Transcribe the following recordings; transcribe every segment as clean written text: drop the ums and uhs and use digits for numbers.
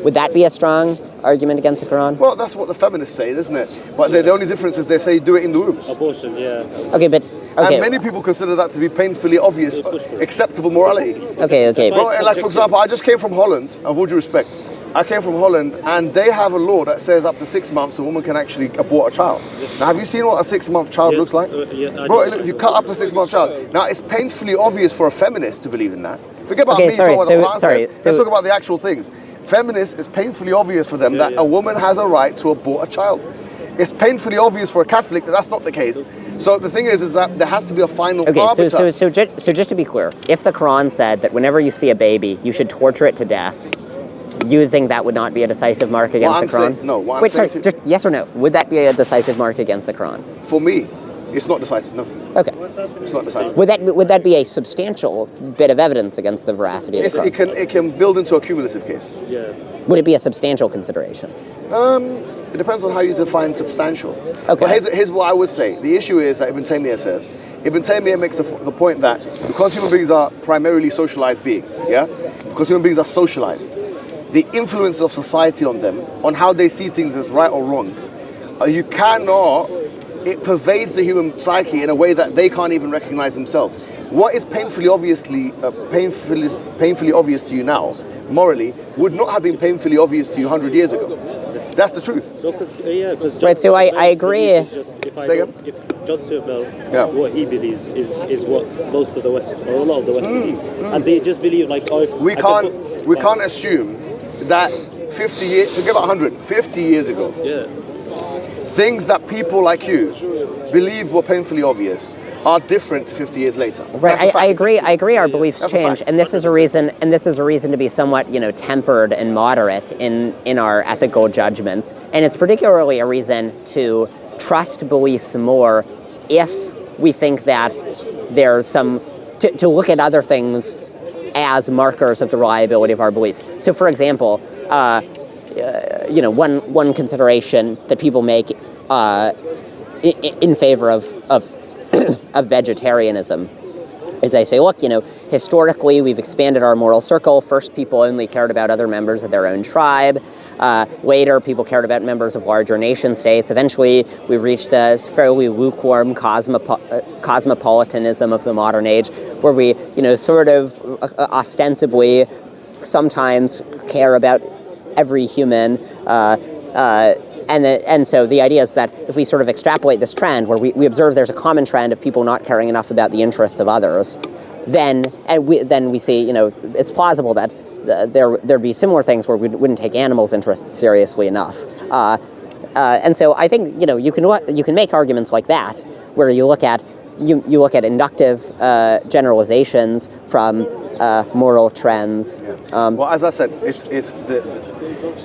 Would that be a strong argument against the Quran? Well, that's what the feminists say, isn't it? But the only difference is they say do it in the womb. Abortion, yeah. Okay, but... Okay. And many people consider that to be painfully obvious, acceptable morality. Okay. Well, like, for example, I just came from Holland, with all due respect. I came from Holland, and they have a law that says up to 6 months a woman can actually abort a child. Now, have you seen what a 6-month child looks like? Bro, look, if you cut up a 6-month child. Now, it's painfully obvious for a feminist to believe in that. Forget about me, let's talk about the actual things. Feminists, it's painfully obvious for them that a woman has a right to abort a child. It's painfully obvious for a Catholic that that's not the case. So the thing is that there has to be a final arbiter. So just to be clear, if the Quran said that whenever you see a baby, you should torture it to death, you would think that would not be a decisive mark against the Quran? Wait, sorry, just yes or no? Would that be a decisive mark against the Quran? For me, it's not decisive, no. Okay. It's not decisive. Would that be a substantial bit of evidence against the veracity of the Quran? It can build into a cumulative case. Yeah. Would it be a substantial consideration? It depends on how you define substantial. Okay. But here's what I would say. The issue is that Ibn Taymiyyah says. Ibn Taymiyyah makes the point that because human beings are primarily socialized beings, because human beings are socialized, the influence of society on them, on how they see things as right or wrong, it pervades the human psyche in a way that they can't even recognize themselves. What is painfully obvious to you now, morally, would not have been painfully obvious to you 100 years ago. That's the truth. Right, so I agree. If John Stuart Mill, what he believes is what most of the West, or a lot of the West believes. And they just believe we can't assume that 50 years, forget about 100, 50 years ago, things that people like you believe were painfully obvious are different 50 years later. Right, I agree our beliefs change, and this is a reason to be somewhat, tempered and moderate in our ethical judgments. And it's particularly a reason to trust beliefs more if we think that there's to look at other things as markers of the reliability of our beliefs. So for example, one consideration that people make in favor of vegetarianism is they say, look, historically we've expanded our moral circle. First, people only cared about other members of their own tribe. Later, people cared about members of larger nation states. Eventually, we reached the fairly lukewarm cosmopolitanism of the modern age, where we, sort of ostensibly sometimes care about every human. And so the idea is that if we sort of extrapolate this trend, where we observe there's a common trend of people not caring enough about the interests of others, then we see, it's plausible that there'd be similar things where we wouldn't take animals' interests seriously enough. And so I think you can make arguments like that, where you look at inductive generalizations from moral trends. Well, as I said, it's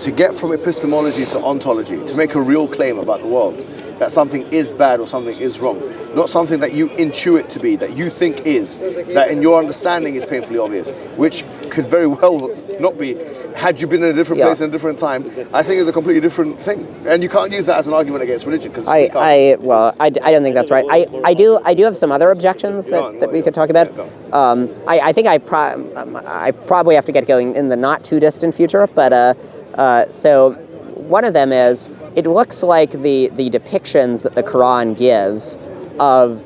to get from epistemology to ontology, to make a real claim about the world, that something is bad or something is wrong, not something that you intuit to be, that you think is, that in your understanding is painfully obvious, which could very well not be, had you been in a different place in a different time. I think it's a completely different thing, and you can't use that as an argument against religion. Because I don't think that's right. I do have some other objections that we could talk about. I think I probably have to get going in the not too distant future, but so one of them is, it looks like the depictions that the Quran gives of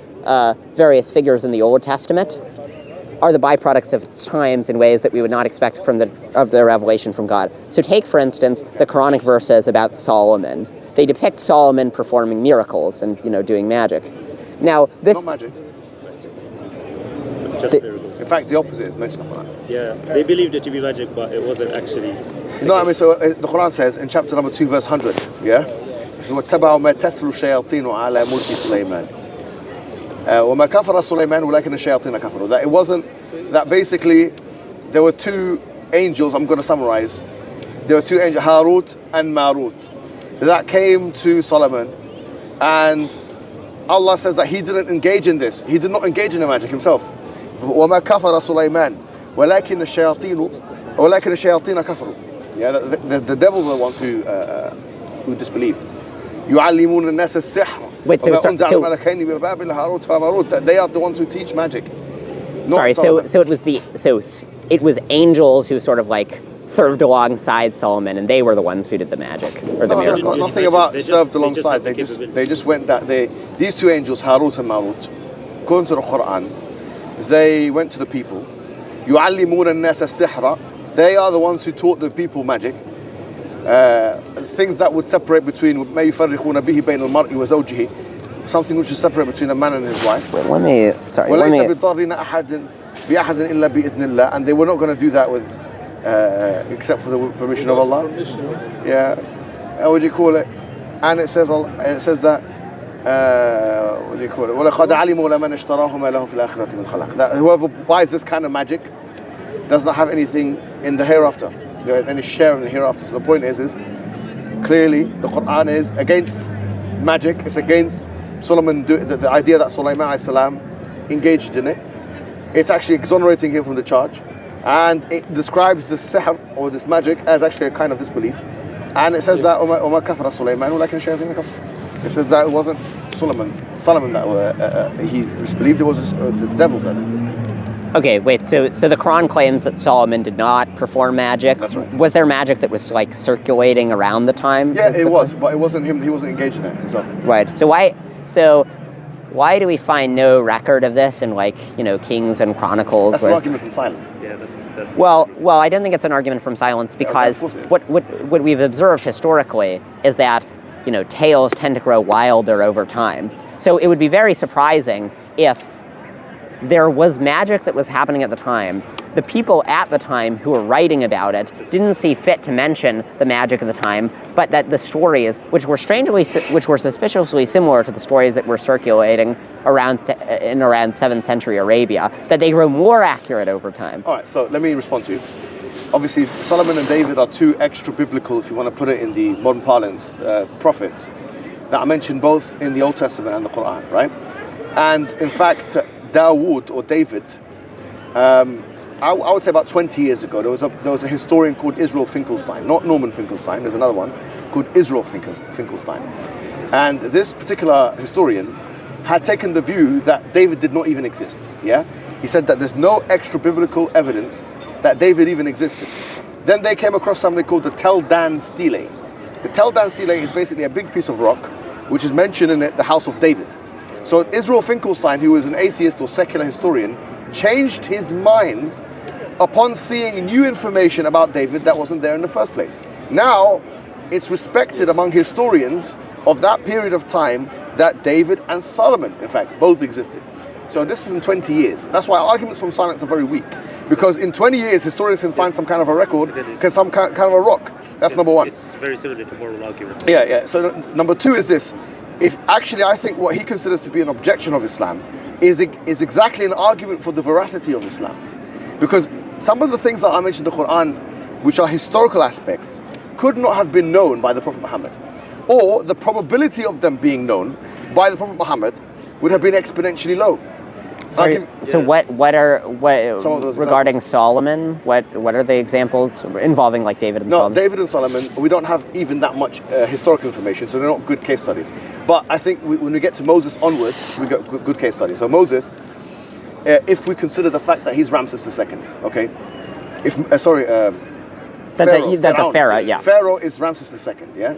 various figures in the Old Testament are the byproducts of its times in ways that we would not expect of the revelation from God. So take, for instance, the Quranic verses about Solomon. They depict Solomon performing miracles and doing magic. Now this not magic. Just miracles. In fact, the opposite is mentioned in the Quran. Yeah, they believed it to be magic, but it wasn't actually. So the Quran says in chapter number 2, verse 100, this is وَاتَّبَعُوا مَا تَتْلُو الشَّيَاطِينُ عَلَى مُلْكِ سُلَيْمَانَ وَمَا كَفَرَ سُلَيْمَانُ وَلَكِنَ الشَّيَاطِينَ كَفَرُوا. That it wasn't, that basically there were two angels, I'm going to summarize, there were two angels, Harut and Marut, that came to Solomon, and Allah says that he didn't engage in this. He did not engage in the magic himself. وَمَا كَفَرَ سُلَيْمَانُ وَلَكِنَ الشَّيَاطِينَ كَفَرُوا. The devils were the ones who disbelieved. يُعَلِّمُونَ النَّاسَ السِّحْرَ. Wait, so they are the ones who teach magic. Sorry, so it was angels who sort of served alongside Solomon, and they were the ones who did the magic or the miracles. Nothing about served alongside. They just went that these two angels, Harut and Marut, according to the Quran, they went to the people. يُعَلِّمُونَ النَّاسَ السِّحْرَ. They are the ones who taught the people magic. Things that would separate between مَا يُفَرِّقُونَ بِهِ بَيْنَ الْمَرْءِ وَزَوْجِهِ. Something which is separate between a man and his wife. Let me. وَلَيْسَ بِضَارِّنَ أَحَدٍ بِأَحَدٍ إِلَّا بِإِذْنِ اللَّهِ. And they were not going to do that with except for the permission of Allah. Yeah. What do you call it? And it says that what do you call it? وَلَقَدْ عَلِمُوا لَمَنْ اشْتَرَاهُ مَا لَهُ فِي الْآخِرَةِ مِنْ خَلَقٍ. That whoever buys this kind of magic does not have anything in the hereafter, any share in the hereafter. So the point is clearly the Quran is against magic. It's against Solomon, the idea that Sulaiman alayhi salam engaged in it. It's actually exonerating him from the charge. And it describes this sihr, or this magic, as actually a kind of disbelief. And it says that وَمَا كَفَرَ سُلَيْمَانُ وَلَكِنَّ الشَّيَاطِينَ كَفَرُوا. It says that it wasn't Solomon that he disbelieved, it was the devil that did. Okay, wait. So the Quran claims that Solomon did not perform magic. That's right. Was there magic that was like circulating around the time? Yeah, it was, but it wasn't him. He wasn't engaged in it himself. Right. So why do we find no record of this in Kings and Chronicles? That's an argument from silence. Yeah, that's Well, I don't think it's an argument from silence because what we've observed historically is that tales tend to grow wilder over time. So it would be very surprising if there was magic that was happening at the time. The people at the time who were writing about it didn't see fit to mention the magic of the time, but that the stories, which were suspiciously similar to the stories that were circulating around 7th century Arabia, that they grow more accurate over time. All right, so let me respond to you. Obviously, Solomon and David are two extra biblical, if you want to put it in the modern parlance, prophets that are mentioned both in the Old Testament and the Quran, right? And in fact, Dawood or David, I would say about 20 years ago, there was a historian called Israel Finkelstein, not Norman Finkelstein. There's another one called Israel Finkelstein, and this particular historian had taken the view that David did not even exist. Yeah, he said that there's no extra biblical evidence that David even existed. Then they came across something called the Tel Dan Stele. The Tel Dan Stele is basically a big piece of rock, which is mentioned in it, the House of David. So Israel Finkelstein, who was an atheist or secular historian, changed his mind upon seeing new information about David that wasn't there in the first place. Now, it's respected among historians of that period of time that David and Solomon, in fact, both existed. So this is in 20 years. That's why arguments from silence are very weak. Because in 20 years, historians can find some kind of a record, some kind of a rock. That's number one. It's very similar to moral arguments. Yeah. So number two is this. I think what he considers to be an objection of Islam is exactly an argument for the veracity of Islam. Because some of the things that I mentioned in the Quran, which are historical aspects, could not have been known by the Prophet Muhammad. Or the probability of them being known by the Prophet Muhammad would have been exponentially low. What regarding Solomon? What are the examples involving David and Solomon? No, David and Solomon, we don't have even that much historical information, so they're not good case studies. But I think when we get to Moses onwards, we got good case studies. So Moses, if we consider the fact that he's Ramses II, okay? Pharaoh, Pharaoh is Ramses II, yeah?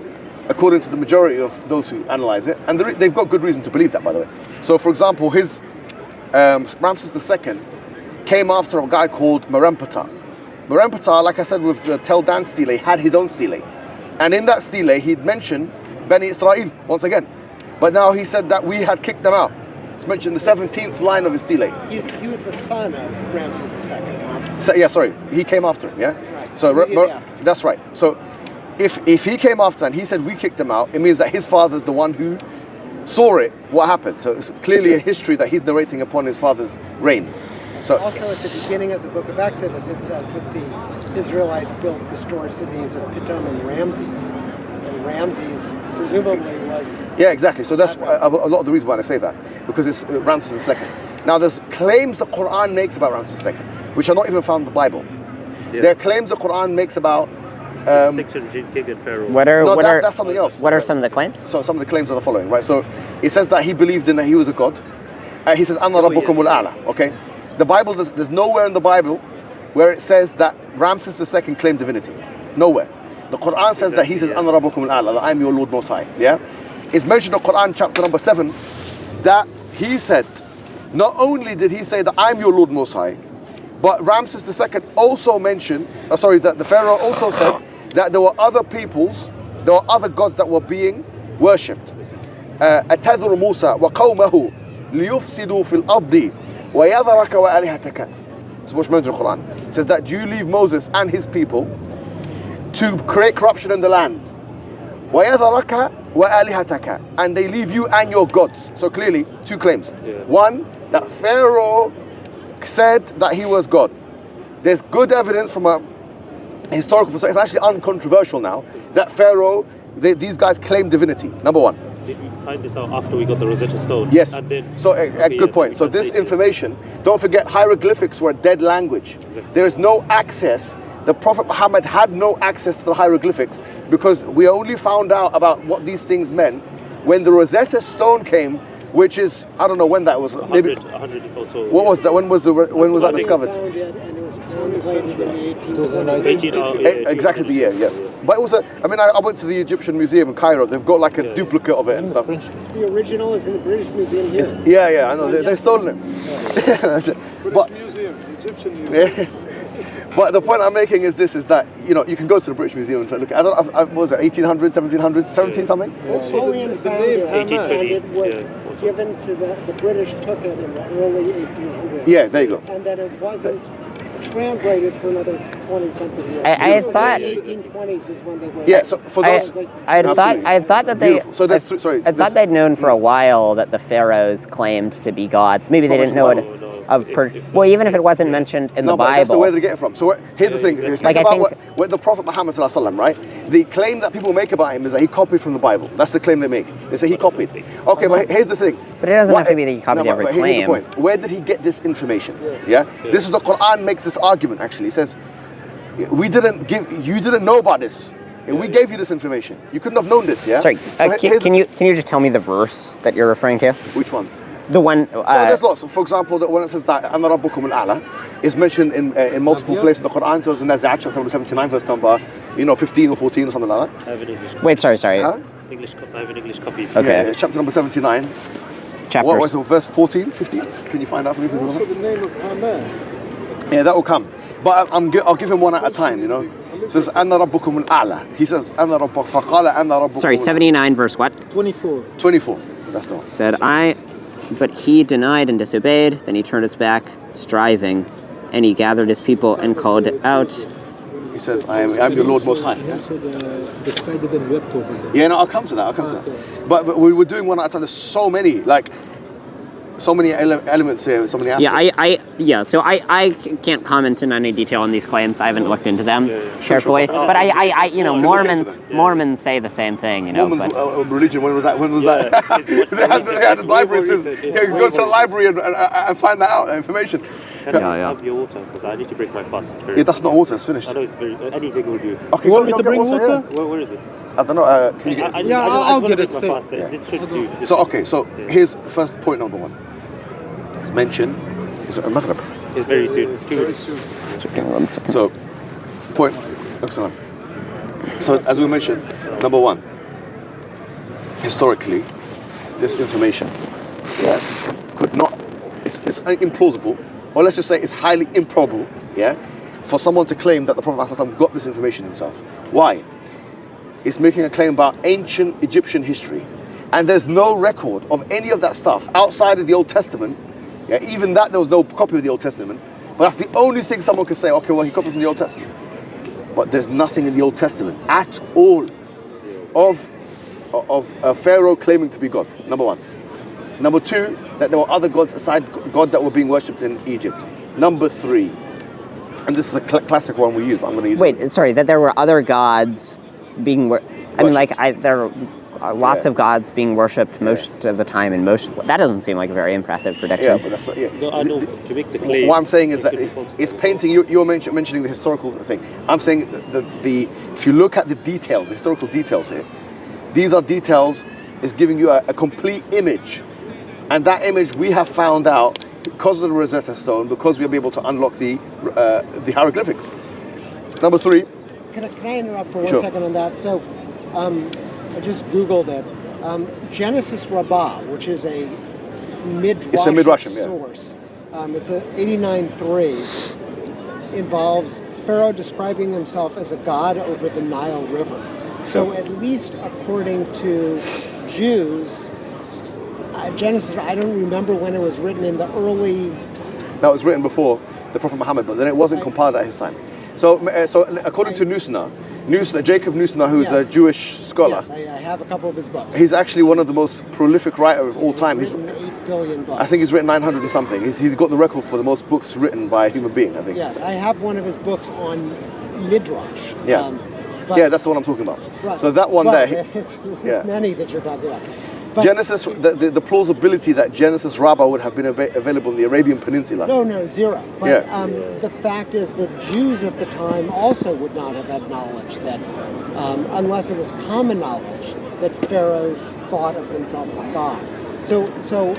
According to the majority of those who analyze it, and they've got good reason to believe that, by the way. So, for example, his Ramses II came after a guy called Merempata. Merempata, like I said, with the Tel Dan stele, had his own stele. And in that stele, he'd mentioned Bani Israel once again. But now he said that we had kicked them out. It's mentioned the 17th line of his stele. He was the son of Ramses II. He came after him, yeah? Right. So that's right. So if he came after and he said we kicked them out, it means that his father's the one who saw it, what happened. So it's clearly a history that he's narrating upon his father's reign. So also at the beginning of the book of Exodus, it says that the Israelites built the store cities of Pithom and Ramses. And Ramses presumably was... Yeah, exactly. So that's a lot of the reason why I say that, because it's Ramses II. Now there's claims the Quran makes about Ramses II, which are not even found in the Bible. Yeah. There are claims the Quran makes about... 600 king and Pharaoh. That's something else. What are some of the claims? So some of the claims are the following, right? So it says that he believed in that he was a god. He says, "Anna rabbukumul a'la." Okay, the Bible there's nowhere in the Bible where it says that Ramses II claimed divinity. Nowhere. The Quran says that he says, Ana Rabbukum al-A'la, that I'm your Lord Most High. Yeah? It's mentioned in the Quran, chapter number 7, that he said, not only did he say that I'm your Lord Most High, but Ramses II also mentioned, that the Pharaoh also said that there were other peoples, there were other gods that were being worshipped. أَتَذْرُ مُوسَى وَقَوْمَهُ لِيُفْسِدُوا فِي الْأَرْضِ وَيَذَرَكَ وَآلِهَتَكَ. It's what's mentioned in the Quran. It says that, do you leave Moses and his people to create corruption in the land? وَيَذَرَكَ وَآلِهَتَكَ. And they leave you and your gods. So clearly, two claims. One, that Pharaoh said that he was God. There's good evidence from a historical perspective, it's actually uncontroversial now, that Pharaoh, these guys claim divinity, number one. Did we find this out after we got the Rosetta Stone? Yes. And then, so a good point. So this information, don't forget, hieroglyphics were a dead language. Exactly. There is no access. The Prophet Muhammad had no access to the hieroglyphics because we only found out about what these things meant when the Rosetta Stone came, which is, I don't know when that was. 100 also. What was that? When was that discovered? And it was translated in the 1820s. Exactly the year, yeah. But it was I went to the Egyptian Museum in Cairo. They've got like a duplicate of it and stuff. The original is in the British Museum here. Yeah, I know. They've stolen it. But Egyptian Museum. But the point I'm making is this: is that you can go to the British Museum and try to look at. What was it? 1800, 1700, 17 something? Napoleon found it, and it was given to the British took it in the early 1800s. Yeah, there you go. And then it wasn't translated for another 20-something years. I thought. The 1820s is when they were. Yeah, so for those, I had thought that they. Beautiful. So that's sorry. I thought they'd known for a while that the pharaohs claimed to be gods. Maybe they didn't know it. Well, even if it wasn't mentioned in the Bible. But that's the way they get it from. So here's the thing. Think about what the Prophet Muhammad ﷺ, right? The claim that people make about him is that he copied from the Bible. That's the claim they make. They say he copied. Okay, but here's the thing. But it doesn't have to be that he copied every claim. Here's the point. Where did he get this information? Yeah? This is the Quran makes this argument, actually. It says, you didn't know about this. We gave you this information. You couldn't have known this, yeah? Sorry, can you just tell me the verse that you're referring to? Which ones? The one. So there's lots. For example, when it says that Ana Rabbukum al-A'la is mentioned in multiple places in the Quran. So in Nazi'at, chapter number 79, verse number 15 or 14 or something like that. I have an English copy. Wait, sorry. I Huh? have an English copy. Okay. Yeah, chapter number 79. Chapter. What was it? Verse 14, 15? Can you find out for me? Also the name of Haman. Yeah, that will come. But I'll give him one at a time, It says, Ana Rabbukum al-A'la. He says, Ana Rabbukum, faqala Ana Rabbukum. Sorry, 79 verse what? 24. 24. That's the one. Said, but he denied and disobeyed. Then he turned his back, striving, and he gathered his people and called out. He says, I'm your Lord Most High. Yeah, so the sky didn't wept over them. Yeah, no, I'll come to that. But we were doing one at a time. There's so many, elements here, so many aspects. So I can't comment in any detail on these claims. I haven't looked into them carefully. But Mormons say the same thing, Mormons religion, when was that? They had the libraries. Go to the library and find that out, information. Can I have your water? Because I need to break my fast. Yeah, that's not water, it's finished. I know it's anything will do. Okay, You want me to bring water? Where is it? I don't know, can you get it? I'll get it. This should do. So here's first point number one. It's mentioned, is it Maghrib? It's very soon. Very soon. One second. So, point, excellent. So, as we mentioned, number one, historically, this information could not, it's implausible, or let's just say it's highly improbable, for someone to claim that the Prophet ﷺ got this information himself. Why? It's making a claim about ancient Egyptian history. And there's no record of any of that stuff outside of the Old Testament. Even that, there was no copy of the Old Testament. But that's the only thing someone could say, okay, well, he copied from the Old Testament. But there's nothing in the Old Testament at all of Pharaoh claiming to be God, number one. Number two, that there were other gods aside God that were being worshipped in Egypt. Number three, and this is a classic one we use, but I'm going to use it. Sorry, that there were other gods being there are lots of gods being worshipped most of the time, and that doesn't seem like a very impressive prediction. Yeah, but that's not, No, I know, to make the claim. What I'm saying is that it's painting, you're mentioning the historical thing. I'm saying if you look at the details, the historical details here, these are details, is giving you a complete image. And that image we have found out because of the Rosetta Stone, because we'll be able to unlock the hieroglyphics. Number 3. Can I interrupt for 1 Sure. second on that? So, I just Googled it. Genesis Rabbah, which is a Midrashic source. It's a 89.3. Involves Pharaoh describing himself as a god over the Nile River. So at least according to Jews, Genesis, I don't remember when it was written in the early... That was written before the Prophet Muhammad, but then it wasn't compiled at his time. So according to Nusna, Jacob Nusna, who's a Jewish scholar. Yes, I have a couple of his books. He's actually one of the most prolific writer of all time. He's written 8 billion books. I think he's written 900 and something. He's got the record for the most books written by a human being, I think. Yes, I have one of his books on Midrash. Yeah. Yeah, that's the one I'm talking about. Right. So that one there. It's many that you're talking about. But Genesis, the plausibility that Genesis Rabbah would have been available in the Arabian Peninsula. No, zero. But the fact is that Jews at the time also would not have had knowledge that, unless it was common knowledge, that pharaohs thought of themselves as God. So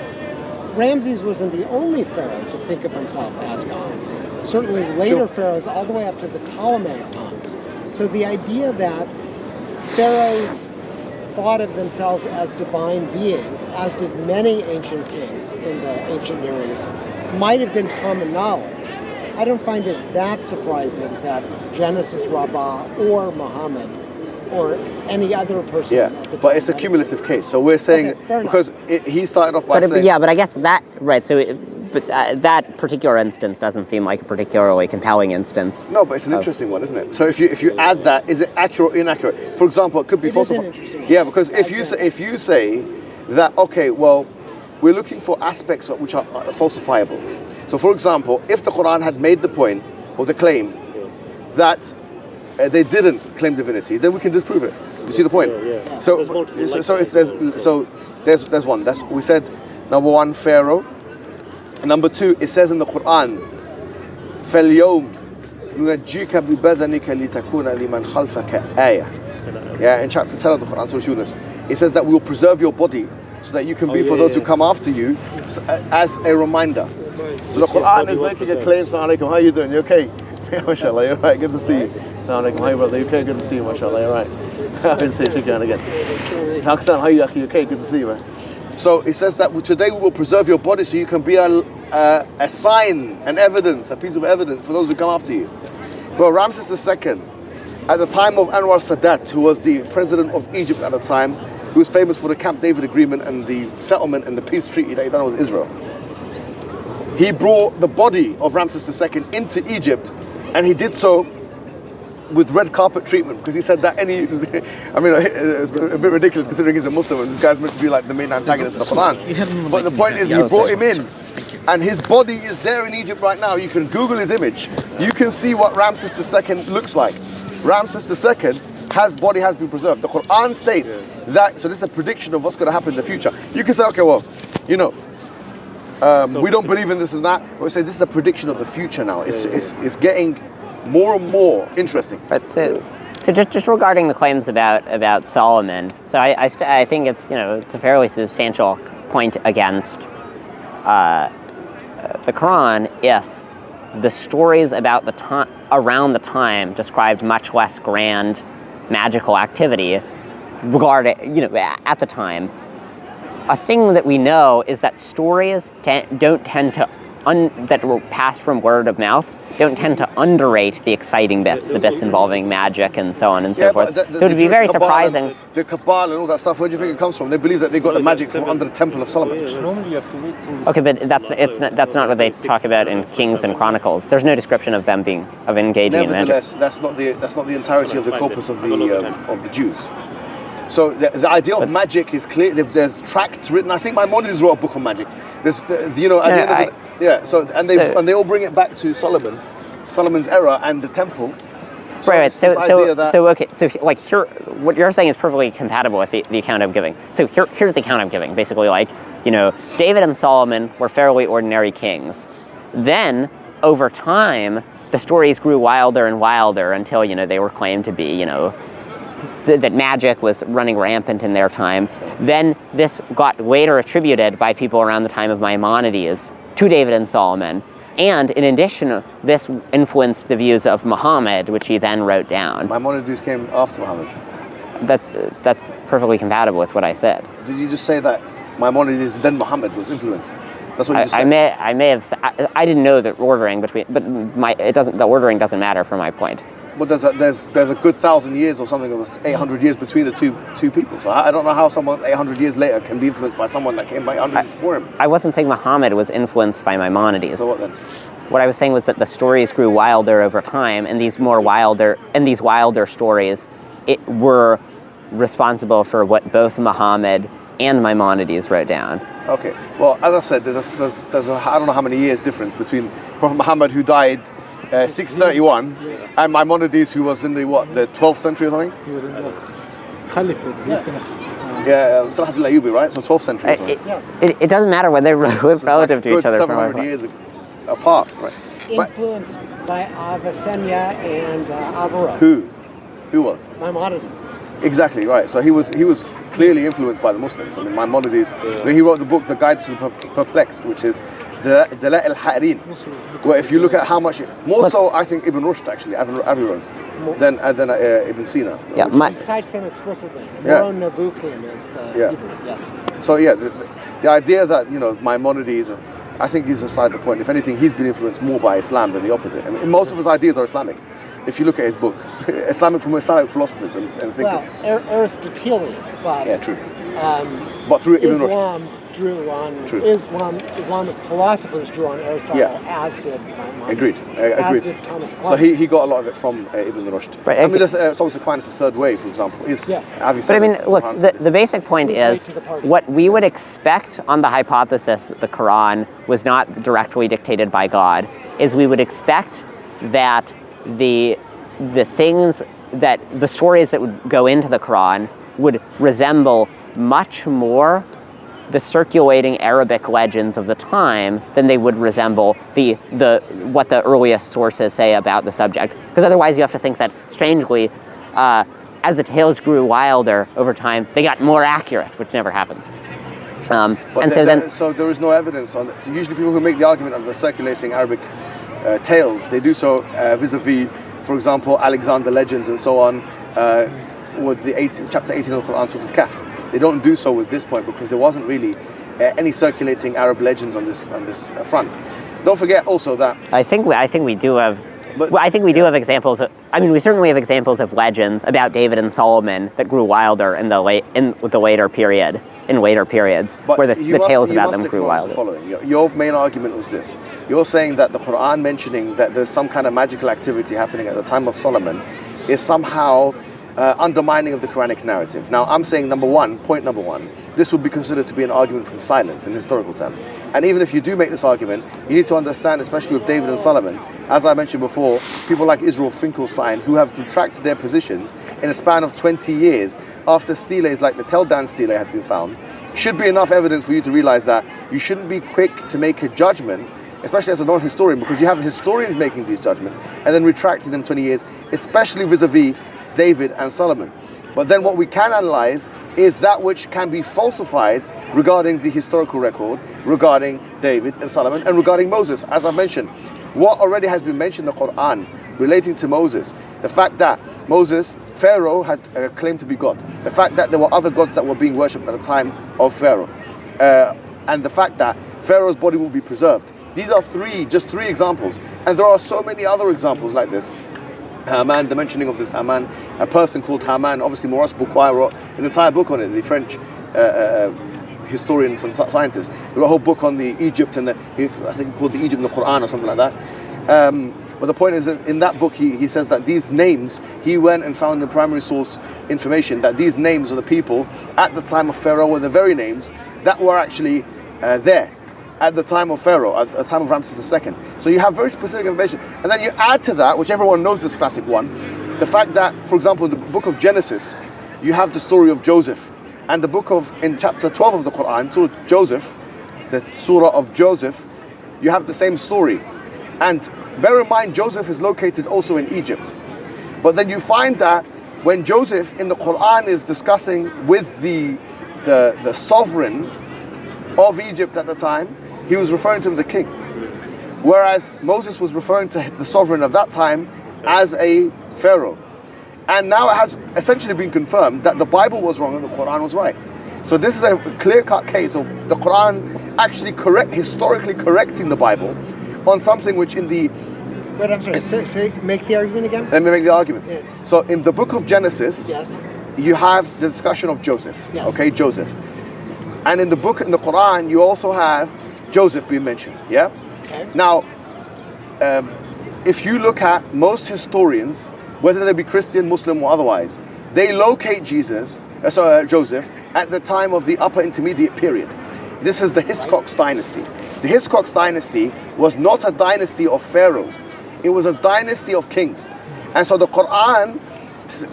Ramses wasn't the only pharaoh to think of himself as God. Certainly later pharaohs, all the way up to the Ptolemaic times. So the idea that pharaohs thought of themselves as divine beings, as did many ancient kings in the ancient Near East, might have been common knowledge. I don't find it that surprising that Genesis Rabbah or Muhammad or any other person. Yeah, but it's a cumulative case. So we're saying, because he started off by saying... Yeah, but I guess that, right, so that particular instance doesn't seem like a particularly compelling instance. No, but it's an interesting one, isn't it? So if you add that, is it accurate or inaccurate? For example, it could be falsified. Yeah, because if you say that, okay, well, we're looking for aspects which are falsifiable. So for example, if the Quran had made the point or the claim that they didn't claim divinity, then we can disprove it. You see the point? Yeah. So there's one. We said number 1, Pharaoh. Number 2, it says in the Quran, فَالْيَوْمْ نُنَجِّيكَ بِبَدَنِكَ لِتَكُونَ لِمَنْ خَلْفَكَ آيَةً. Yeah, in chapter 10 of the Quran, Surah Yunus, it says that we will preserve your body so that you can be for those who come after you as a reminder. So the Quran is making a claim. Assalamu alaikum, how are you doing? You okay? Yeah, mashallah, you're right, good to see you. Assalamu alaikum, hi brother, you okay? Good to see you, mashallah, you're right. Good to see you again. Pakistan, how are you? Okay, good to see you, man. So it says that today we will preserve your body so you can be a sign, an evidence, a piece of evidence for those who come after you. But Ramses II, at the time of Anwar Sadat, who was the president of Egypt at the time, who was famous for the Camp David Agreement and the settlement and the peace treaty that he done with Israel, he brought the body of Ramses II into Egypt, and he did so with red carpet treatment, because he said that it's a bit ridiculous considering he's a Muslim and this guy's meant to be like the main antagonist of the Quran. But the point is, he brought him in, and his body is there in Egypt right now. You can Google his image. You can see what Ramses II looks like. Ramses II, his body has been preserved. The Quran states that, so this is a prediction of what's going to happen in the future. You can say, okay, well, we don't believe in this and that, but we say this is a prediction of the future now. It's getting more and more interesting. But so just regarding the claims about Solomon, so I think it's it's a fairly substantial point against the Quran if the stories about the time around the time described much less grand magical activity regarding at the time. A thing that we know is that stories don't tend to that were passed from word of mouth don't tend to underrate the exciting bits, the bits involving magic and so on and so forth. So it would be very surprising. The Kabbalah and all that stuff, where do you think it comes from? They believe that they got the magic from under the Temple of Solomon. Normally you have to wait till... Okay, but that's not what they talk about in Kings and Chronicles. There's no description of them engaging in magic. Nevertheless, that's not the entirety of the corpus of the Jews. So the idea of magic is clear. There's tracts written. I think Maimonides wrote a book on magic. There's So they all bring it back to Solomon's era and the temple. So right. So here, what you're saying is perfectly compatible with the account I'm giving. So here's the account I'm giving. Basically, David and Solomon were fairly ordinary kings. Then over time, the stories grew wilder and wilder until they were claimed to be that magic was running rampant in their time. Then this got later attributed by people around the time of Maimonides to David and Solomon. And in addition, this influenced the views of Muhammad, which he then wrote down. Maimonides came after Muhammad. That's perfectly compatible with what I said. Did you just say that Maimonides then Muhammad was influenced? That's what you just said. I may have. I didn't know the ordering between, but it doesn't. The ordering doesn't matter for my point. But there's a good 1,000 years or something, or 800 years between the two people. So I don't know how someone 800 years later can be influenced by someone that came by 100 years before him. I wasn't saying Muhammad was influenced by Maimonides. So what then? What I was saying was that the stories grew wilder over time, and these wilder stories were responsible for what both Muhammad and Maimonides wrote down. Okay. Well, as I said, there's a I don't know how many years difference between Prophet Muhammad, who died 631, and Maimonides, who was in the 12th century or something. He was in the Caliphate. Yeah, Salah al-Ayyubi, right? So 12th century or something. It doesn't matter when they lived relative to each other. 700 years apart, right? Influenced by Avicenna and Averroes. Who was? Maimonides. Exactly, right. So he was clearly influenced by the Muslims. I mean, Maimonides, he wrote the book The Guide to the Perplexed, which is Dala al-Ha'irin, where if you look at how much, more so I think Ibn Rushd actually, Averroes, than Ibn Sina. Yeah, he cites them explicitly. Moron Nabuccan is the Hebrew, yes. So yeah, the idea that, Maimonides, I think he's aside the point. If anything, he's been influenced more by Islam than the opposite. I mean, most of his ideas are Islamic. If you look at his book, Islamic philosophers and thinkers. Well, Aristotelian, but yeah, true. But through Ibn Rushd. Islam drew on Islamic philosophers drew on Aristotle, as did Maimonides. Agreed. As did Thomas Aquinas. So he got a lot of it from Ibn Rushd. Right, I mean, Thomas Aquinas' third way, for example, is But I mean, look, the basic point is what we would expect on the hypothesis that the Quran was not directly dictated by God is we would expect that the things that the stories that would go into the Quran would resemble much more the circulating Arabic legends of the time than they would resemble what the earliest sources say about the subject. Because otherwise you have to think that, strangely, as the tales grew wilder over time, they got more accurate, which never happens. So there is no evidence on it. So usually people who make the argument of the circulating Arabic tales, they do so vis-a-vis, for example, Alexander legends and so on, with chapter 18 of the Quran, Surah Al-Kahf. They don't do so with this point because there wasn't really any circulating Arab legends on this front. Don't forget also that I think we do have. I think we do have examples. We certainly have examples of legends about David and Solomon that grew wilder in later periods, where the tales about them grew wilder. Your main argument was this: you're saying that the Quran mentioning that there's some kind of magical activity happening at the time of Solomon is somehow undermining of the Quranic narrative. Now, I'm saying point number one, this would be considered to be an argument from silence in historical terms. And even if you do make this argument, you need to understand, especially with David and Solomon, as I mentioned before, people like Israel Finkelstein, who have retracted their positions in a span of 20 years after steles like the Tel Dan stele has been found, should be enough evidence for you to realize that you shouldn't be quick to make a judgment, especially as a non-historian, because you have historians making these judgments and then retracting them 20 years, especially vis-a-vis David and Solomon. But then what we can analyze is that which can be falsified regarding the historical record, regarding David and Solomon, and regarding Moses. As I mentioned, what already has been mentioned in the Quran relating to Moses, the fact that Pharaoh had claimed to be God, the fact that there were other gods that were being worshipped at the time of Pharaoh, and the fact that Pharaoh's body will be preserved. These are just three examples, and there are so many other examples like this. Haman, the mentioning of this Haman, a person called Haman, obviously Maurice Bucquoy wrote an entire book on it, the French historians and scientists. He wrote a whole book on the Egypt, and I think he called the Egypt in the Quran or something like that. But the point is that in that book he says that these names, he went and found in primary source information that these names of the people at the time of Pharaoh were the very names that were actually there at the time of Pharaoh, at the time of Ramses II. So you have very specific information. And then you add to that, which everyone knows this classic one, the fact that, for example, in the book of Genesis, you have the story of Joseph. And in chapter 12 of the Quran, the surah of Joseph, you have the same story. And bear in mind, Joseph is located also in Egypt. But then you find that when Joseph in the Quran is discussing with the sovereign of Egypt at the time, he was referring to him as a king. Whereas Moses was referring to the sovereign of that time as a pharaoh. And now it has essentially been confirmed that the Bible was wrong and the Quran was right. So this is a clear-cut case of the Quran actually historically correcting the Bible on something which in the... But I'm sorry, make the argument again? Let me make the argument. Yeah. So in the book of Genesis, Yes. you have the discussion of Joseph. Yes. Okay, Joseph. And in the Quran, you also have Joseph being mentioned. Yeah? Okay. Now, if you look at most historians, whether they be Christian, Muslim, or otherwise, they locate Joseph at the time of the Upper Intermediate period. This is the Hyksos dynasty. The Hyksos dynasty was not a dynasty of pharaohs. It was a dynasty of kings. And so the Quran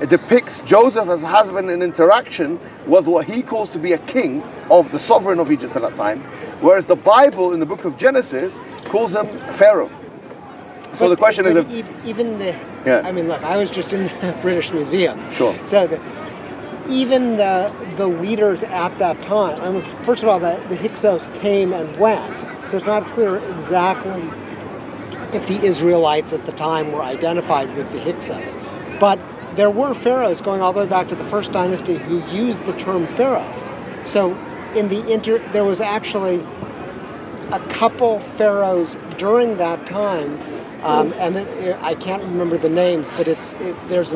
depicts Joseph as having an interaction with what he calls to be a king of the sovereign of Egypt at that time, whereas the Bible in the book of Genesis calls him Pharaoh. So the question is, even the. Yeah. I mean, look, I was just in the British Museum. Sure. So even the leaders at that time. I mean, first of all, the Hyksos came and went, so it's not clear exactly if the Israelites at the time were identified with the Hyksos, but there were pharaohs going all the way back to the first dynasty who used the term pharaoh. So in there was actually a couple pharaohs during that time. I can't remember the names, but there's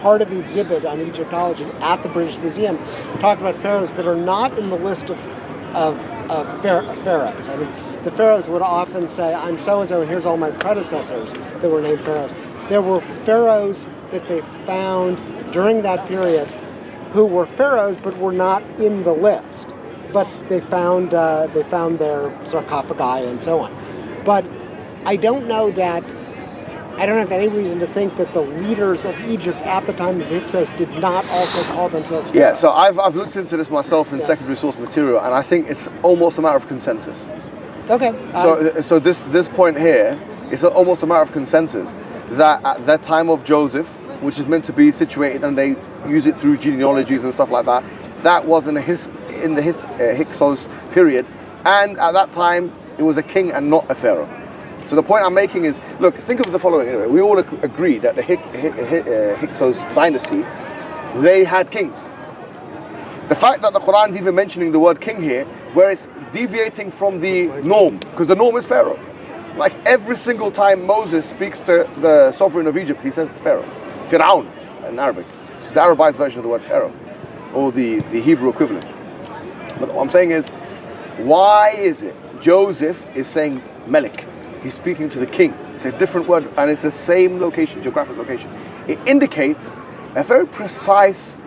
part of the exhibit on Egyptology at the British Museum talked about pharaohs that are not in the list of pharaohs. I mean, the pharaohs would often say, I'm so-and-so, and here's all my predecessors that were named pharaohs. There were pharaohs that they found during that period who were pharaohs but were not in the list. But they found their sarcophagi and so on. But I don't have any reason to think that the leaders of Egypt at the time of Hyksos did not also call themselves pharaohs. yeah, so I've looked into this myself in secondary source material, and I think it's almost a matter of consensus. Okay. So this point here is almost a matter of consensus that at that time of Joseph, which is meant to be situated, and they use it through genealogies and stuff like that, that was in the Hyksos period, and at that time it was a king and not a pharaoh. So the point I'm making is, look, think of the following. Anyway, we all agree that the Hyksos dynasty, they had kings. The fact that the Quran's even mentioning the word king here, where it's deviating from the norm, because the norm is Pharaoh. Like every single time Moses speaks to the sovereign of Egypt, he says Pharaoh. Fir'aun in Arabic. It's the Arabized version of the word Pharaoh, or the Hebrew equivalent. But what I'm saying is, why is it Joseph is saying Melik? He's speaking to the king. It's a different word, and it's the same location, geographic location. It indicates a very precise,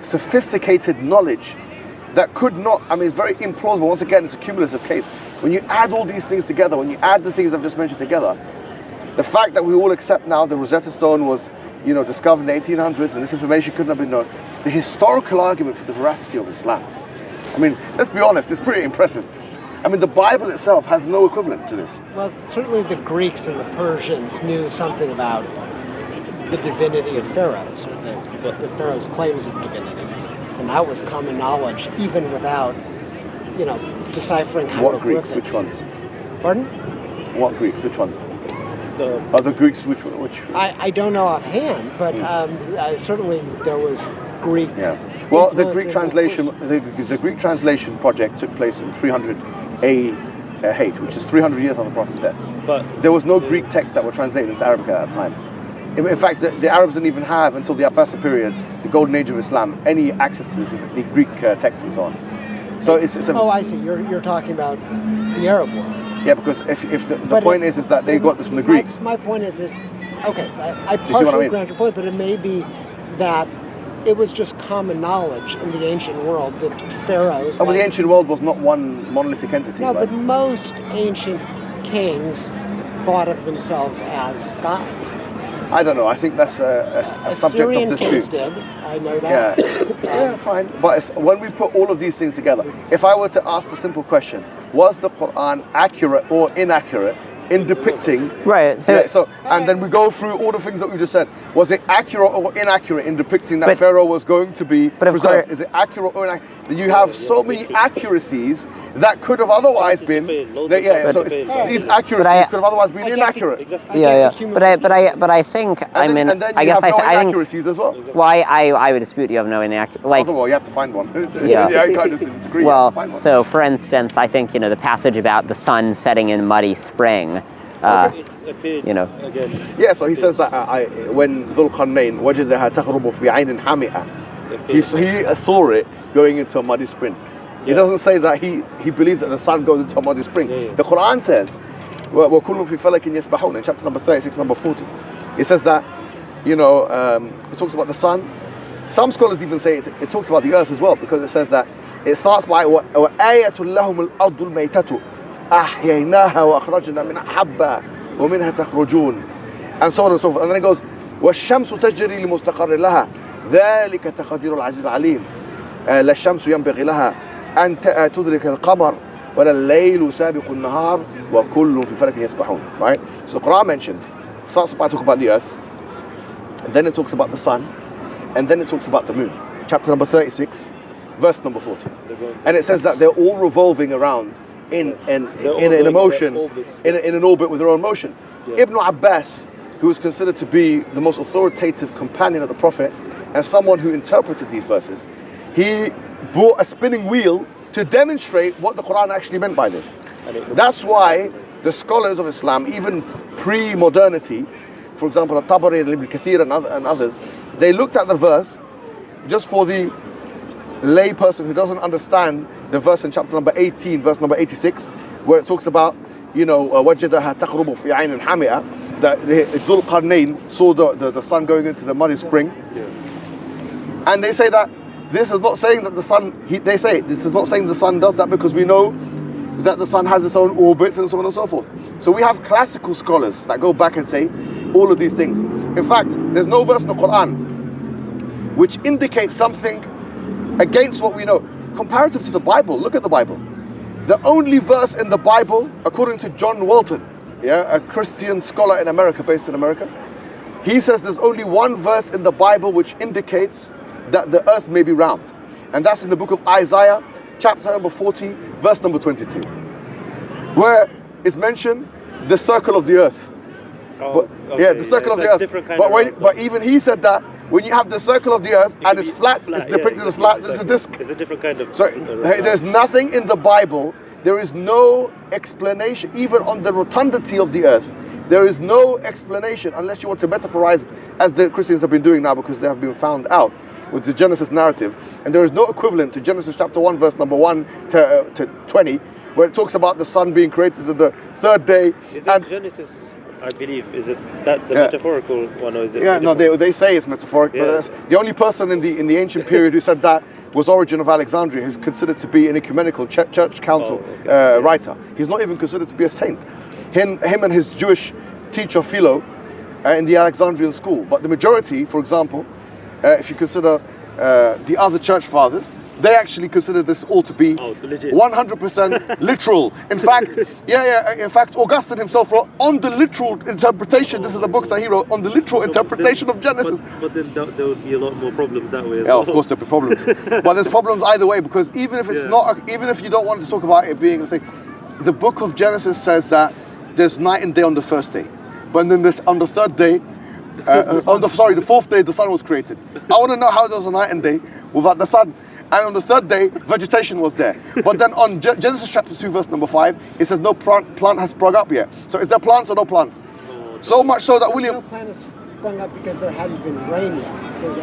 sophisticated knowledge that could not, it's very implausible. Once again, it's a cumulative case. When you add all these things together, when you add the things I've just mentioned together, the fact that we all accept now the Rosetta Stone was, discovered in the 1800s, and this information couldn't have been known, the historical argument for the veracity of Islam. Let's be honest, it's pretty impressive. The Bible itself has no equivalent to this. Well, certainly the Greeks and the Persians knew something about the divinity of pharaohs, or the pharaoh's claims of divinity. And that was common knowledge, even without, deciphering hieroglyphics. What Greeks? Which ones? Pardon? What Greeks? Which ones? Other Greeks? Which? I don't know offhand, but certainly there was Greek. Yeah. Well, the Greek translation, the Greek translation project took place in 300 AH, which is 300 years after the Prophet's death. But there was no Greek texts that were translated into Arabic at that time. In fact, the Arabs didn't even have, until the Abbasid period, the golden age of Islam, any access to this, the Greek texts and so on. So it's I see. You're talking about the Arab world. Yeah, because if the point is that they got this from the Greeks. My point is that, okay, I partially grant your point, but it may be that it was just common knowledge in the ancient world that pharaohs... but the ancient world was not one monolithic entity. No, but most ancient kings thought of themselves as gods. I don't know. I think that's a subject of dispute. Kings did. I know that. Yeah, fine. But when we put all of these things together, if I were to ask the simple question, was the Quran accurate or inaccurate in depicting... Right. And then we go through all the things that we just said. Was it accurate or inaccurate in depicting that But- Pharaoh was going to be but of preserved? course- Is it accurate or inaccurate? You have so many accuracies that could have otherwise been. These accuracies could have otherwise been inaccurate. Exactly. Yeah. But I think I And mean then I you guess have no I think. inaccuracies as well. Well, I would dispute you have no inaccurate. Like, Well, you have to find one. Yeah. You can't just disagree. You have well, to find one. so for instance, I think the passage about the sun setting in muddy spring. It appeared You know. again. Yeah, so he says that when Dhul Qarnayn وجدها تغرب في عين حامئة, he saw it going into a muddy spring. He Yeah. doesn't say that he believes that the sun goes into a muddy spring. Yeah. The Quran says, وَكُلٌّ فِي فَلَكٍ يَسْبَحُونَ, in chapter number 36, number 40. It says that, it talks about the sun. Some scholars even say it talks about the earth as well, because it says that it starts by وَآيَةٌ لَهُمُ الْأَرْضُ الْمَيْتَةُ أَحْيَيْنَاهَا وَأَخْرَجْنَا مِنْ حَبًّا وَمِنْهَا تَخْرُجُونَ, and so on and so forth. And then it goes وَالشَّمْسُ تَجْرِي لِمُسْتَقَرٍّ لَهَا ذَلِكَ تَقْدِيرُ الْعَزِيزِ الْعَلِيمِ لا الشمس ينبغي لها أن تدرك القمر ولا الليل سابق النهار وكل في فلك يسبحون. Right? So the Quran mentions, starts by talking about the earth, then it talks about the sun, and then it talks about the moon. Chapter number 36, verse number 40. And it says that they're all revolving around in a motion, in an orbit with their own motion. Yeah. Ibn Abbas, who is considered to be the most authoritative companion of the Prophet and someone who interpreted these verses, he brought a spinning wheel to demonstrate what the Quran actually meant by this. That's why the scholars of Islam, even pre-modernity, for example, At-Tabari and Ibn Kathir and others, they looked at the verse just for the lay person who doesn't understand the verse in chapter number 18, verse number 86, where it talks about, وَجَدَهَا تَقْرُبُ فِي عَيْنٍ حَمِئَةٍ, that Dhul Qarnayn saw the sun going into the muddy spring. And they say that this is not saying that the sun, this is not saying the sun does that, because we know that the sun has its own orbits and so on and so forth. So we have classical scholars that go back and say all of these things. In fact, there's no verse in the Quran which indicates something against what we know. Comparative to the Bible, look at the Bible. The only verse in the Bible, according to John Walton, a Christian scholar in America, based in America, he says there's only one verse in the Bible which indicates that the earth may be round. And that's in the book of Isaiah, chapter number 40, verse number 22, where it's mentioned the circle of the earth. The circle of the earth. But even he said that when you have the circle of the earth and it's flat, it's depicted as flat, it's a disc. It's a different kind of. So there's nothing in the Bible, there is no explanation, even on the rotundity of the earth. There is no explanation, unless you want to metaphorize, as the Christians have been doing now, because they have been found out with the Genesis narrative. And there is no equivalent to Genesis chapter 1, verse number 1 to 20, where it talks about the sun being created on the third day. Is it Genesis, I believe, is it that the metaphorical one, or is it? Yeah, no, they say it's metaphoric, but that's, the only person in the ancient period who said that was Origen of Alexandria, who's considered to be an ecumenical church council writer. He's not even considered to be a saint. Him and his Jewish teacher Philo in the Alexandrian school. But the majority, for example, if you consider the other church fathers, they actually consider this all to be 100% literal. In fact, in fact, Augustine himself wrote on the literal interpretation. This is a book that he wrote on the literal interpretation of Genesis. But then there would be a lot more problems that way as well. Of course there'll be problems. But there's problems either way, because even if it's not, even if you don't want to talk about it being, let's say, the book of Genesis says that there's night and day on the first day. But then on the third day, the fourth day, the sun was created. I want to know how there was a night and day without the sun. And on the third day, vegetation was there. But then on Genesis chapter 2, verse number 5, it says no plant has sprung up yet. So is there plants or no plants? So much so that William... No plant has sprung up because there hadn't been rain yet. So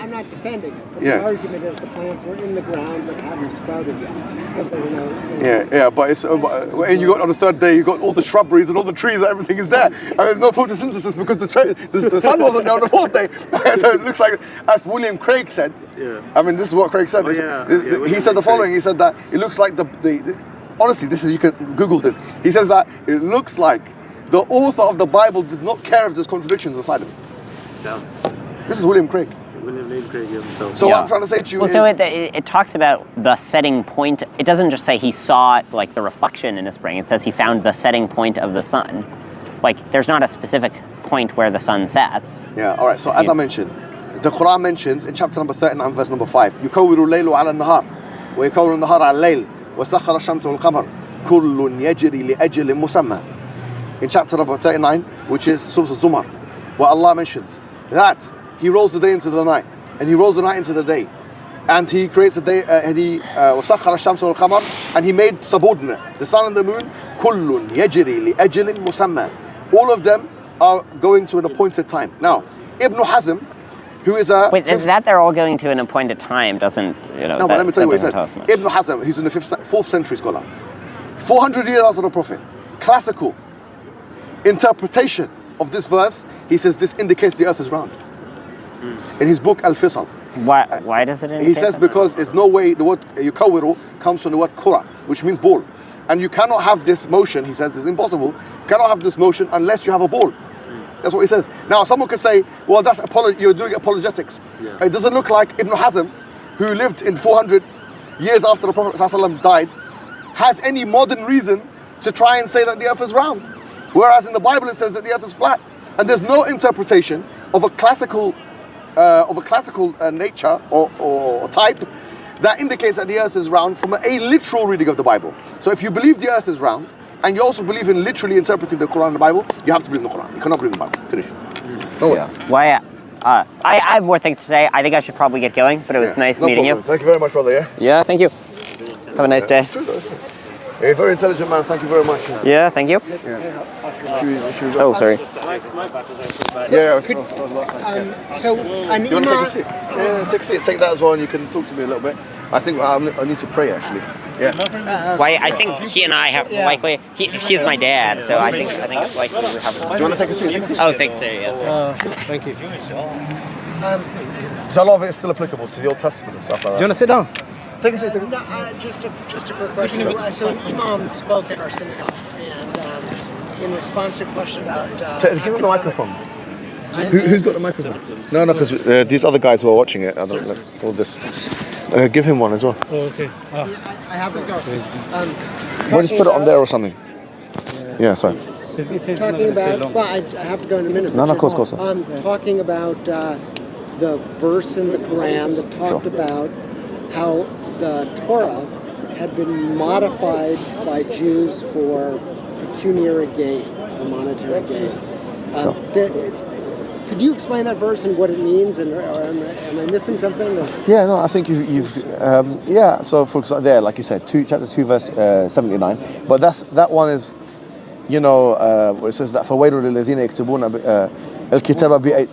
I'm not defending it. But the argument is the plants were in the ground but hadn't sprouted yet. Because there were no... But it's and you got on the third day, you got all the shrubberies and all the trees, everything is there. I mean, no photosynthesis because the sun wasn't there on the fourth day. So it looks like, as William Craig said, I mean, this is what Craig said. He said the following. He said that it looks like the honestly, this is, you can Google this. He says that it looks like the author of the Bible did not care if there's contradictions inside of it. Yeah. This is William Craig. William Lane Craig himself. So what I'm trying to say to you is... so it talks about the setting point. It doesn't just say he saw the reflection in a spring. It says he found the setting point of the sun. Like, there's not a specific point where the sun sets. Yeah, all right. So as I mentioned, the Quran mentions in chapter number 39, verse number 5, يُكَوِّرُ اللَّيْلُ عَلَى النَّهَارِ وَيُكَوِّرُ النَّهَارَ عَلى اللَّيْلِ وَسَخَّرَ الشَّمْسَ وَالْقَمَرَ كُلٌّ يَجْرِي لِأَجَلٍ مُسَمًّى. In chapter number 39, which is Surah Al-Zumar, where Allah mentions that He rolls the day into the night, and He rolls the night into the day, and He creates the day, وَسَخَّرَ الشَّمْسَ وَالْقَمَرَ, and He made subordinate the sun and the moon. كُلٌّ يَجْرِي لِأَجَلٍ مُسَمًّى. All of them are going to an appointed time. Now, Ibn Hazm, who is a... Wait, is that they're all going to an appointed time doesn't, No, but let me tell you what he said. Ibn Hazm, who's in the 4th century scholar, 400 years after the Prophet, classical interpretation of this verse, he says this indicates the earth is round. In his book Al-Fisal. Why does it indicate He says that? because there's no way, the word yukawiru comes from the word kura, which means ball. And you cannot have this motion, he says, it's impossible. You cannot have this motion unless you have a ball. That's what he says. Now, someone could say, well, that's you're doing apologetics. Yeah. It doesn't look like Ibn Hazm, who lived in 400 years after the Prophet ﷺ died, has any modern reason to try and say that the earth is round. Whereas in the Bible it says that the earth is flat. And there's no interpretation of a classical nature or type that indicates that the earth is round from a literal reading of the Bible. So if you believe the earth is round, and you also believe in literally interpreting the Quran and the Bible, you have to believe in the Quran. You cannot believe in the Bible. Finish. Yeah. Why? I have more things to say. I think I should probably get going, but it was nice meeting you. Thank you very much, brother. Yeah. Yeah, thank you. Have a nice day. It's true, though, isn't it? You're a very intelligent man. Thank you very much. Yeah, thank you. Yeah. Oh, sorry. Yeah. So an You want to take a imam, seat? Yeah, take a seat. Take that as well, and you can talk to me a little bit. I think I need to pray actually. Yeah. Why? I think he and I have likely. He's my dad, so I think it's likely we have. Do you want to take a seat? Oh, thanks, sir. Yes. Thank you. So a lot of it is still applicable to the Old Testament and stuff like that. Do you want to sit down? Take a seat. Take a seat. no, just a quick question. So an imam spoke at our synagogue, and in response to a question about... Give him the microphone. Who's got the microphone? No, because these other guys who are watching it, I don't know, all this. Give him one as well. Oh, okay. I have to go. Well, just put it on there or something. Yeah, sorry. Talking about... Well, I have to go in a minute. No, of course. Talking about the verse in the Quran that talked about how the Torah had been modified by Jews for pecuniary gain, or monetary gain. Could you explain that verse and what it means, or am I missing something? Or? Yeah, no, I think you've so for example, there, like you said, chapter 2, verse 79. But that one is, where it says that فَوَيْلٌ لِلَّذِينَ يَكْتُبُونَ الْكِتَابَ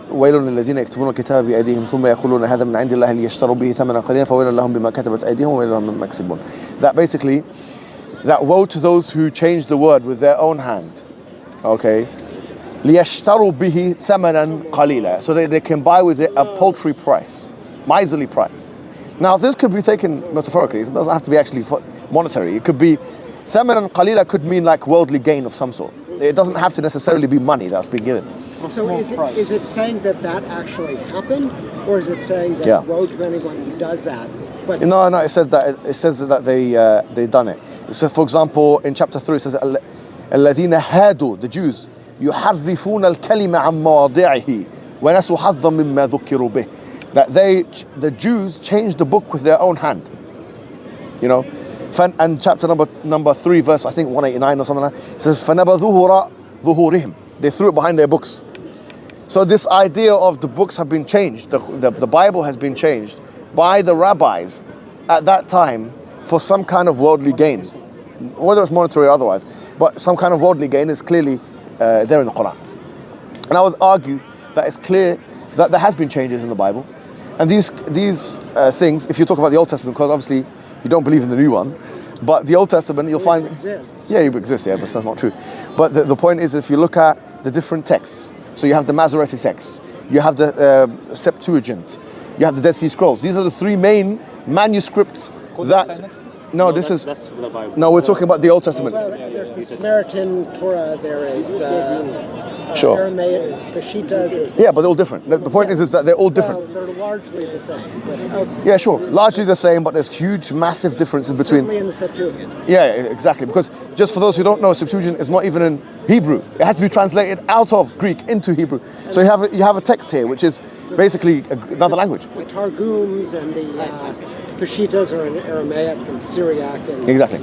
وَيْلٌ لِلَّذِينَ يَكْتُبُونَ الْكِتَابَ بِأَيْدِيهِمْ ثُمَّ يَقُولُونَ هَذَا مِنْ عِنْدِ اللَّهِ لِيَشْتَرُوا بِهِ ثَمَنًا قَلِيلًا فَوَيْلٌ لَهُمْ بِمَا كَتَبَتْ أَيْدِيهِمْ وَوَيْلٌ لَهُمْ مِمَّا يَكْسِبُونَ. That basically, that woe to those who change the word with their own hand. Okay? لِيَشْتَرُوا بِهِ ثَمَنًا قَلِيلًا. So they can buy with it a paltry price, miserly price. Now, this could be taken metaphorically. It doesn't have to be actually monetary. It could be ثَمَنًا قَلِيلًا could mean like worldly gain of some sort. It doesn't have to necessarily be money that's being given. So is it saying that actually happened, or is it saying that woe to anyone who does that? But no, it says that they done it. So, for example, in chapter 3 it says الذين هادوا, the Jews, يحرفون الكلمة عن مواضعه ونسوا حظا مما ذكروا به. That the Jews changed the book with their own hand. And chapter number 3, verse I think 189 or something like that, it says فَنَبَذُوهُ وَرَاءَ ظُهُورِهِمْ. They threw it behind their books. So this idea of the books have been changed, the Bible has been changed by the rabbis at that time for some kind of worldly gain, whether it's monetary or otherwise, but some kind of worldly gain is clearly there in the Quran. And I would argue that it's clear that there has been changes in the Bible, and these things, if you talk about the Old Testament, because obviously you don't believe in the new one, but the Old Testament you'll find exists. Yeah, it exists, but that's not true. But the point is, if you look at the different texts, so you have the Masoretic texts, you have the Septuagint, you have the Dead Sea Scrolls. These are the three main manuscripts that... No, this is... That's the Bible. No, we're talking about the Old Testament. Well, there's the Samaritan Torah, there is the Aramaic Peshitta. Yeah, but they're all different. The point is that they're all different. Well, they're largely the same. But, yeah, sure. Largely the same, but there's huge, massive differences between... certainly in the Septuagint. Yeah, exactly. Because Just for those who don't know, Septuagint is not even in Hebrew. It has to be translated out of Greek into Hebrew. So you have a text here, which is basically another language. The Targums and the Peshitas are in Aramaic and Syriac. And Exactly.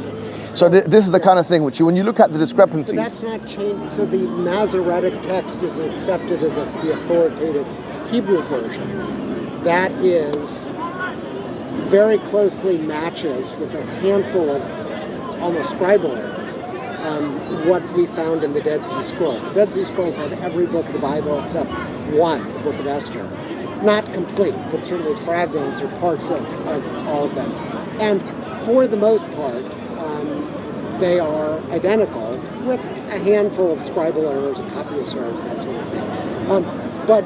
So this is the kind of thing which, when you look at the discrepancies. So that's not changed. So the Masoretic text is accepted as the authoritative Hebrew version. That is very closely matches with a handful of almost scribal errors. What we found in the Dead Sea Scrolls. The Dead Sea Scrolls had every book of the Bible except one, the Book of Esther. Not complete, but certainly fragments or parts of all of them. And for the most part, they are identical with a handful of scribal errors, copyist errors, that sort of thing. But,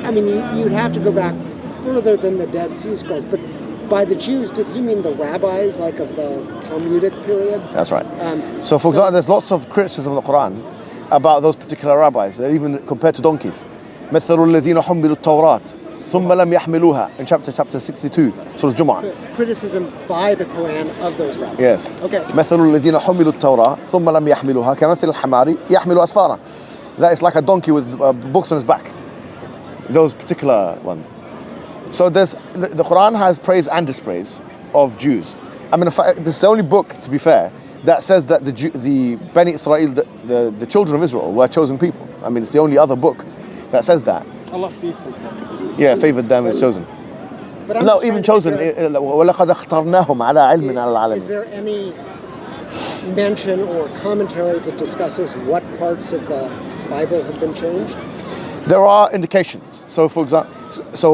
I mean, you'd have to go back further than the Dead Sea Scrolls. But by the Jews, did he mean the rabbis, like of the Talmudic period? That's right. So, for example, there's lots of criticism of the Quran about those particular rabbis, even compared to donkeys. مثل الذين حملوا التوراة ثم لم يحملوها in chapter 62, Surah Jumu'ah. Criticism by the Quran of those rabbis. Yes. Okay. مثل الذين حملوا التوراة ثم لم يحملوها كمثل الحمار يحمل أسفارا. That is like a donkey with books on his back. Those particular ones. So the Quran has praise and dispraise of Jews. I mean, in fact, this is the only book, to be fair, that says that the Bani Israel, the children of Israel, were chosen people. I mean, it's the only other book that says that. Allah favored them. Yeah, favored them is chosen. But I'm No, just even trying to chosen. figure وَلَقَدْ اخْتَرْنَاهُمْ عَلَىٰ عِلْمٍ عَلَى out, is الْعَالَمِينَ. there any mention or commentary that discusses what parts of the Bible have been changed? There are indications. So, for example,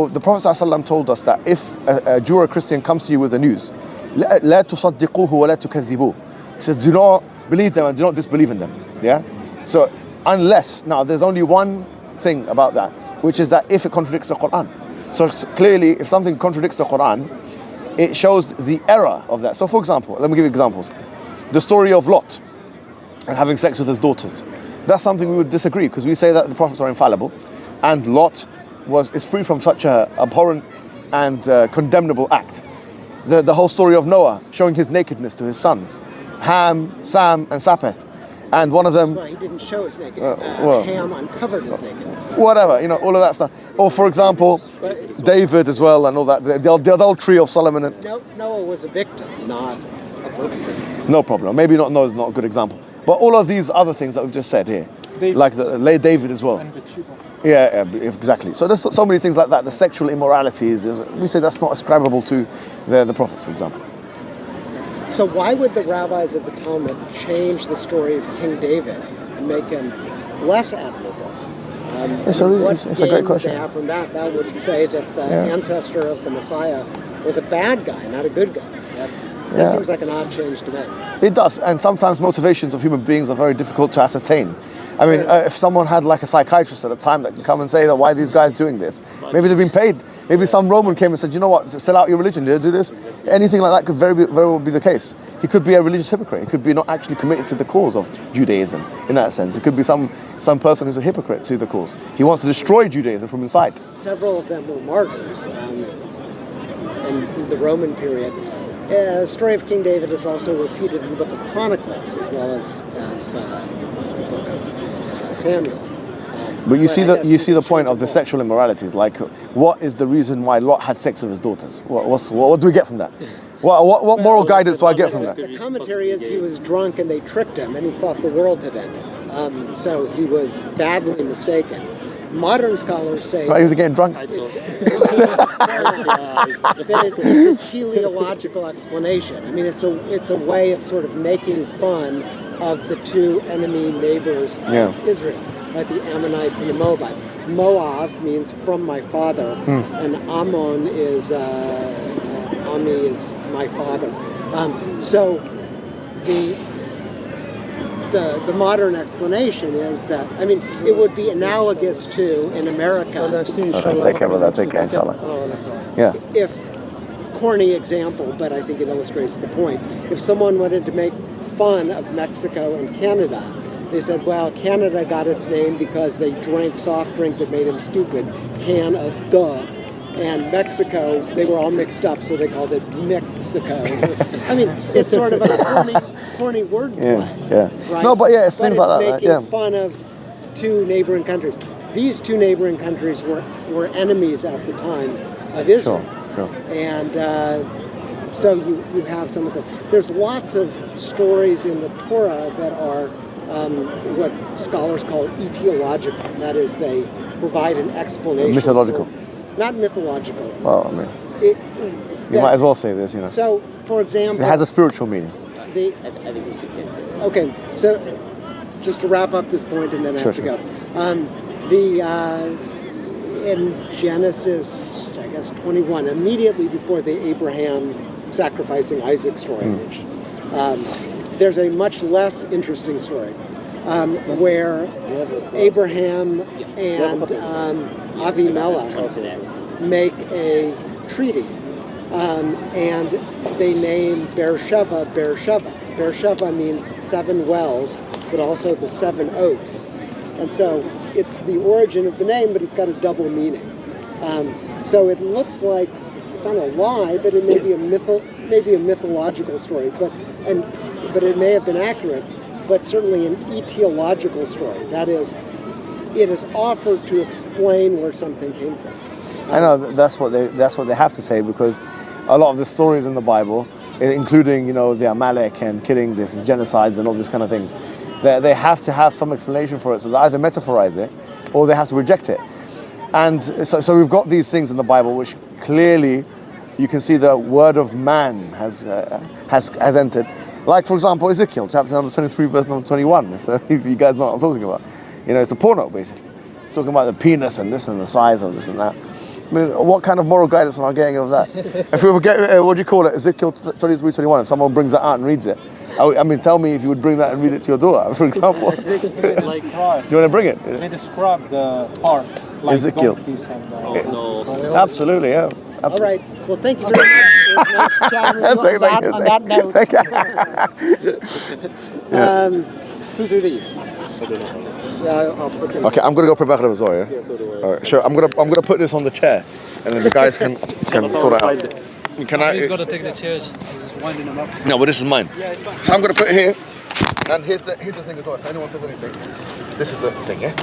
the Prophet ﷺ told us that if a Jew or a Christian comes to you with the news, لا تصدقوه ولا تكذبوه. He says, do not believe them and do not disbelieve in them. Yeah. So, unless now, there's only one thing about that, which is that if it contradicts the Quran. So clearly, if something contradicts the Quran, it shows the error of that. So, for example, let me give you examples. The story of Lot and having sex with his daughters. That's something we would disagree, because we say that the prophets are infallible, and Lot is free from such a abhorrent and condemnable act. The whole story of Noah showing his nakedness to his sons, Ham, Sam, and Sapeth, and one of them. Well, he didn't show his nakedness. Ham uncovered his nakedness. Whatever, all of that stuff. Or, for example, David as well, and all that. The adultery of Solomon. And Noah was a victim, not a perpetrator. No problem. Maybe Noah is not a good example. But all of these other things that we've just said here, David. like David as well. And Bathsheba. Yeah, exactly. So there's so many things like that. The sexual immoralities, we say that's not ascribable to the prophets, for example. So why would the rabbis of the Talmud change the story of King David and make him less admirable? It's a great question. They have from that would say that the ancestor of the Messiah was a bad guy, not a good guy. That seems like an odd change to make. It does, and sometimes motivations of human beings are very difficult to ascertain. I mean, if someone had like a psychiatrist at a time that can come and say that why are these guys doing this? Maybe they've been paid. Maybe some Roman came and said, you know what, sell out your religion, do this. Anything like that could very well be the case. He could be a religious hypocrite. He could be not actually committed to the cause of Judaism in that sense. It could be some person who's a hypocrite to the cause. He wants to destroy Judaism from inside. Several of them were martyrs in the Roman period. The story of King David is also repeated in the Book of Chronicles as well as the Book of Samuel. But you see the point of the sexual immoralities. Like, what is the reason why Lot had sex with his daughters? What do we get from that? What moral guidance do I get from that? The commentary is he was drunk and they tricked him and he thought the world had ended. So he was badly mistaken. Modern scholars say He's getting drunk. It's a teleological explanation. I mean, it's a way of sort of making fun of the two enemy neighbors of Israel, like the Ammonites and the Moabites. Moab means from my father, and Ammon is Ami is my father. So the modern explanation is that, I mean, it would be analogous to in America. Take care, brother. Take care, inshallah. Yeah. If corny example, but I think it illustrates the point. If someone wanted to make fun of Mexico and Canada, they said, well, Canada got its name because they drank soft drink that made them stupid, can of duh. and Mexico, they were all mixed up, so they called it Mexico. I mean, it's sort of a corny word play. Yeah. Right? No, but yeah, it's things like that. Making fun of two neighboring countries. These two neighboring countries were enemies at the time of Israel. Sure. And so you have some of them. There's lots of stories in the Torah that are what scholars call etiological. That is, they provide an explanation. Mythological. Not mythological. Well, I mean, you might as well say this, you know. So, for example, it has a spiritual meaning. I think we should get. Okay, so just to wrap up this point, and then I have to go. In Genesis, I guess 21, immediately before the Abraham sacrificing Isaac story, which, there's a much less interesting story where Abraham and Avimelech make a treaty, and they name Beersheba. Beersheba means 7 wells, but also the 7 oaths. And so it's the origin of the name, but it's got a double meaning. So it looks like it's not a lie, but it may be a mythological story. But it may have been accurate, but certainly an etiological story. That is, it is offered to explain where something came from. I know that's what they have to say, because a lot of the stories in the Bible, including the Amalek and killing this genocides and all these kind of things, they have to have some explanation for it. So they either metaphorize it or they have to reject it. And so we've got these things in the Bible which clearly you can see the word of man has entered. Like, for example, Ezekiel, chapter number 23, verse number 21, if you guys know what I'm talking about. It's the porno, basically. It's talking about the penis and this and the size of this and that. I mean, what kind of moral guidance am I getting of that? If we get, what do you call it, Ezekiel 23, 21, if someone brings that out and reads it, I mean, tell me if you would bring that and read it to your daughter, for example. Do you want to bring it? They describe the parts, like Ezekiel. donkeys and... Absolutely, yeah. Absolutely. All right. Well, thank you very much. It was nice chatting with you on that note. Whose are these? I'll put them. Okay, I'm gonna go prepare them as well. Yeah. All right, sure. I'm gonna put this on the chair, and then the guys can sort it out. Can I? He's got to take the chairs. He's winding them up. No, but this is mine. So I'm gonna put it here, and here's the thing as well. If anyone says anything, this is the thing, yeah.